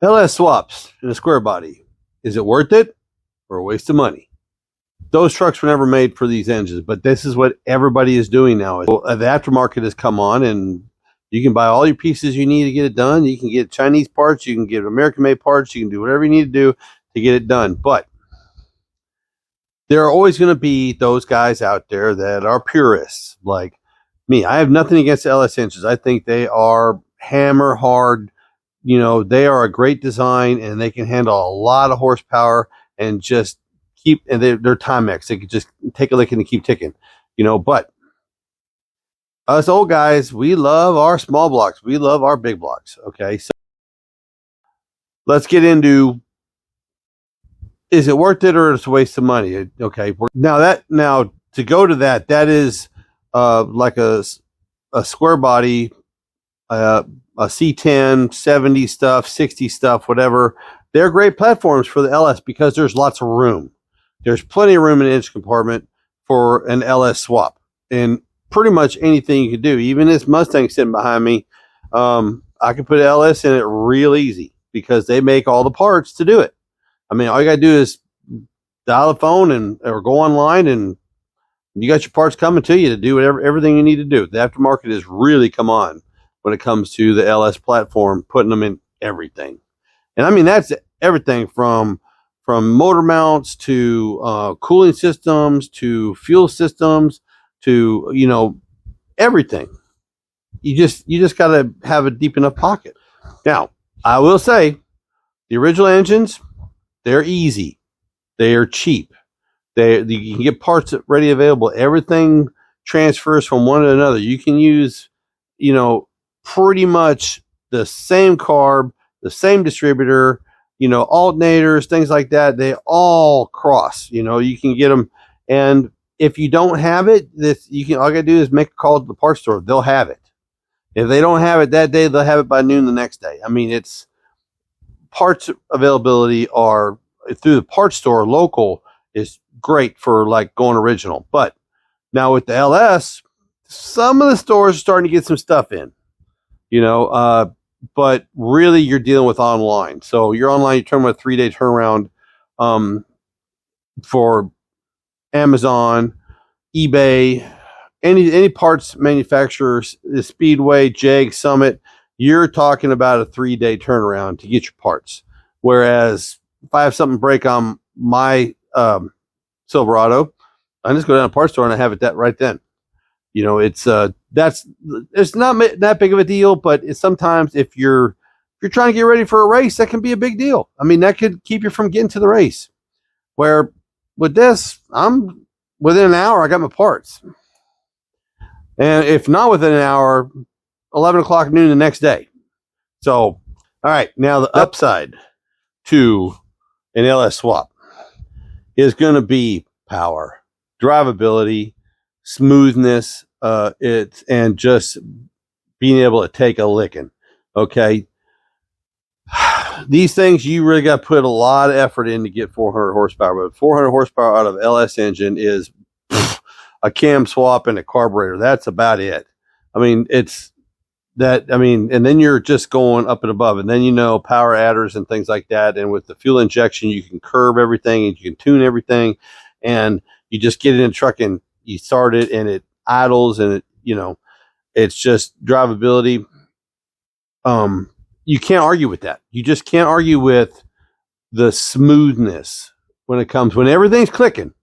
LS swaps in a square body. Is it worth it or a waste of money? Those trucks were never made for these engines, but this is what everybody is doing now. The aftermarket has come on, and you can buy all your pieces you need to get it done. You can get Chinese parts, you can get American-made parts, you can do whatever you need to do to get it done. But there are always going to be those guys out there that are purists, like me. I have nothing against LS engines. I think they are hammer hard. You know, they are a great design, and they can handle a lot of horsepower and just keep, and they're Timex. They can just take a lick and keep ticking, you know. But us old guys, we love our small blocks. We love our big blocks. Okay, so let's get into, is it worth it or is it a waste of money? Okay, now to go to that is like a square body, a C10, 70 stuff, 60 stuff, whatever. They're great platforms for the LS because there's lots of room. There's plenty of room in the engine compartment for an LS swap, and pretty much anything you can do. Even this Mustang sitting behind me, I can put LS in it real easy because they make all the parts to do it. I mean, all you got to do is dial the phone or go online, and you got your parts coming to you to do everything you need to do. The aftermarket has really come on when it comes to the LS platform, putting them in everything. And I mean, that's everything from motor mounts to cooling systems to fuel systems to, you know, everything. You just got to have a deep enough pocket. Now, I will say the original engines, they're easy. They are cheap. You can get parts ready available. Everything transfers from one to another. You can use, you know, pretty much the same carb, the same distributor, you know, alternators, things like that. They all cross. You know, you can get them, and if you don't have it, all you gotta do is make a call to the parts store. They'll have it. If they don't have it that day, they'll have it by noon the next day. I mean, it's parts availability are through the parts store local is great for like going original. But now with the LS, some of the stores are starting to get some stuff in, you know, but really you're dealing with online. So you're online, you turn with a 3-day turnaround for Amazon, eBay, any parts manufacturers, the Speedway, Jag, Summit, you're talking about a 3-day turnaround to get your parts. Whereas if I have something break on my Silverado, I just go down to the parts store and I have it right then. You know, it's not that big of a deal, but it's sometimes if you're trying to get ready for a race, that can be a big deal. I mean, that could keep you from getting to the race. Where with this, I'm within an hour, I got my parts. And if not within an hour, 11 o'clock noon the next day. So, all right, now the upside to an LS swap is going to be power, drivability, smoothness, and just being able to take a licking. Okay. These things you really got to put a lot of effort in to get 400 horsepower, but 400 horsepower out of LS engine is a cam swap and a carburetor. That's about it. I mean, and then you're just going up and above, and then, you know, power adders and things like that. And with the fuel injection, you can curve everything and you can tune everything, and you just get it in the truck and you start it and it idles, and it, you know, it's just drivability. You can't argue with that. You just can't argue with the smoothness when everything's clicking,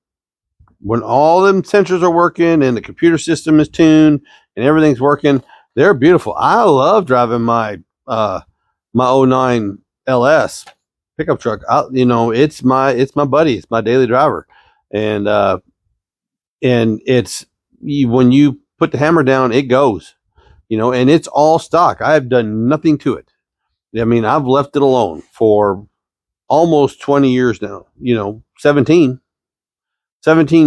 when all them sensors are working and the computer system is tuned and everything's working. They're beautiful. I love driving my 09 LS pickup truck. You know, it's my buddy. It's my daily driver, and it's when you put the hammer down, it goes. You know, and it's all stock. I have done nothing to it. I mean, I've left it alone for almost 20 years now. You know, 17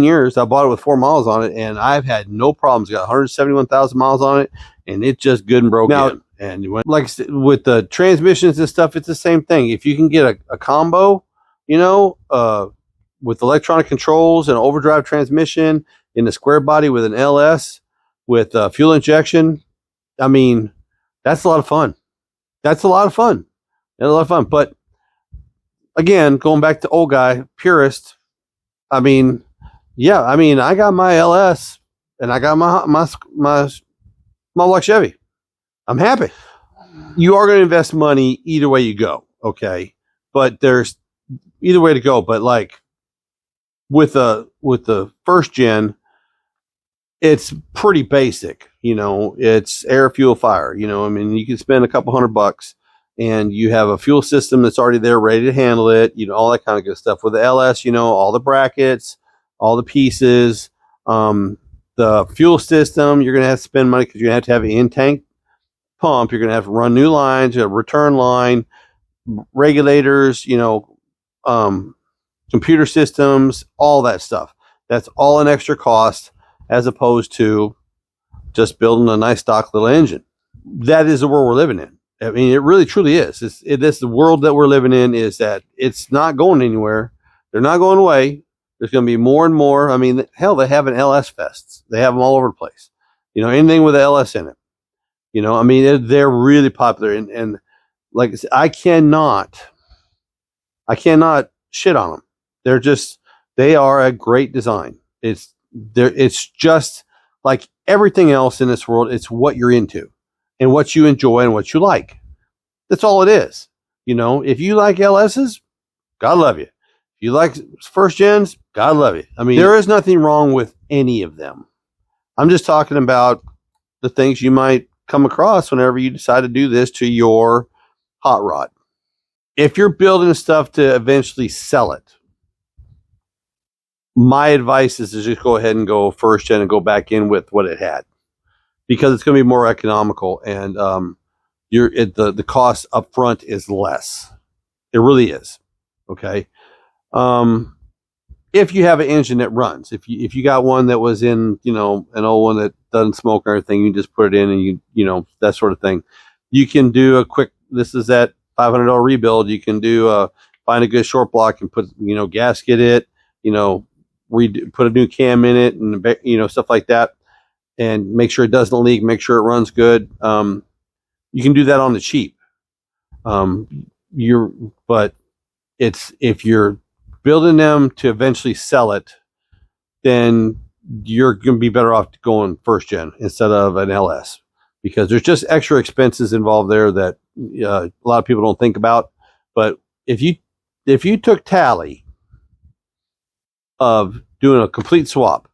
years. I bought it with 4 miles on it, and I've had no problems. Got 171,000 miles on it, and it's just good and broken. Now, and like with the transmissions and stuff, it's the same thing. If you can get a combo, you know, with electronic controls and overdrive transmission in the square body with an LS with fuel injection, I mean, that's a lot of fun. had a lot of fun. But again, going back to old guy purist, I mean, yeah, I mean, I got my LS and I got my black Chevy. I'm happy. You are going to invest money either way you go, okay? But there's either way to go. But like with the first gen, it's pretty basic. You know, it's air, fuel, fire. You know, I mean, you can spend a couple $100 and you have a fuel system that's already there, ready to handle it. You know, all that kind of good stuff. With the LS, you know, all the brackets, all the pieces, the fuel system. You're going to have to spend money because you're going to have an in-tank pump. You're going to have to run new lines, a return line, regulators. You know, computer systems, all that stuff. That's all an extra cost as opposed to just building a nice stock little engine. That is the world we're living in. I mean, it really truly is. It's the world that we're living in is that it's not going anywhere. They're not going away. There's going to be more and more. I mean, hell, they have an LS fests. They have them all over the place. You know, anything with LS in it. You know, I mean, they're really popular. And like I said, I cannot shit on them. They are a great design. It's just like everything else in this world. It's what you're into and what you enjoy and what you like. That's all it is. You know, if you like LSs, God love you. If you like first gens, God love you. I mean, there is nothing wrong with any of them. I'm just talking about the things you might come across whenever you decide to do this to your hot rod. If you're building stuff to eventually sell it, my advice is to just go ahead and go first gen and go back in with what it had, because it's going to be more economical and the cost up front is less. It really is. Okay. If you have an engine that runs, if you got one that was in, you know, an old one that doesn't smoke or anything, you just put it in and you know, that sort of thing. You can do a quick, this is that $500 rebuild. You can do find a good short block and put, you know, gasket it, you know, put a new cam in it and, you know, stuff like that, and make sure it doesn't leak, make sure it runs good. You can do that on the cheap. But if you're building them to eventually sell it, then you're going to be better off going first gen instead of an LS, because there's just extra expenses involved there that a lot of people don't think about. But if you took tally of doing a complete swap,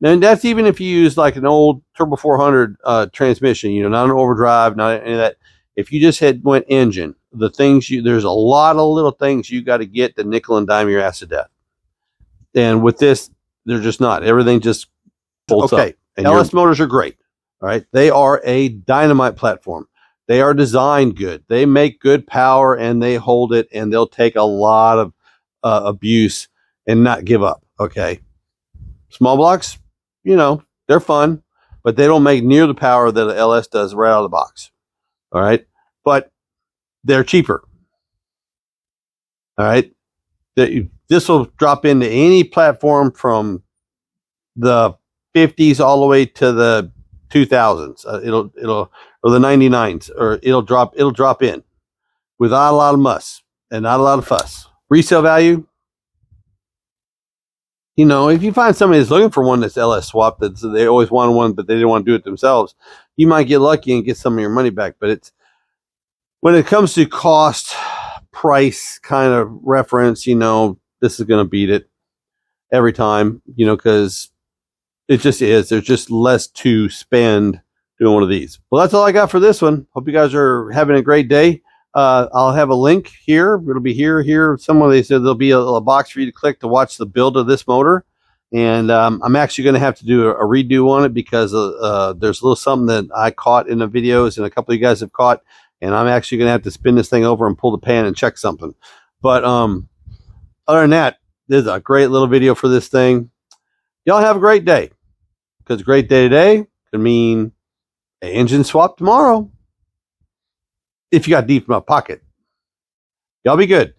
and that's even if you use like an old Turbo 400 transmission, you know, not an overdrive, not any of that. If you just went engine, there's a lot of little things you got to get to nickel and dime your ass to death. And with this, they're just not. Everything just bolts up. And LS motors are great. All right. They are a dynamite platform. They are designed good. They make good power and they hold it, and they'll take a lot of abuse and not give up. Okay. Small blocks, you know, they're fun, but they don't make near the power that an LS does right out of the box. All right. But they're cheaper. All right. This will drop into any platform from the 50s all the way to the 2000s. Or the 99s, or it'll drop in without a lot of muss and not a lot of fuss. Resale value, you know, if you find somebody that's looking for one that's LS swapped, that they always wanted one, but they didn't want to do it themselves, you might get lucky and get some of your money back. But when it comes to cost, price kind of reference, you know, this is going to beat it every time, you know, because it just is. There's just less to spend doing one of these. Well, that's all I got for this one. Hope you guys are having a great day. I'll have a link here. It'll be here somewhere. They said there'll be a box for you to click to watch the build of this motor. And I'm actually going to have to do a redo on it because there's a little something that I caught in the videos and a couple of you guys have caught. And I'm actually going to have to spin this thing over and pull the pan and check something. But other than that, this is a great little video for this thing. Y'all have a great day, because a great day today could mean an engine swap tomorrow if you got deep in my pocket. Y'all be good.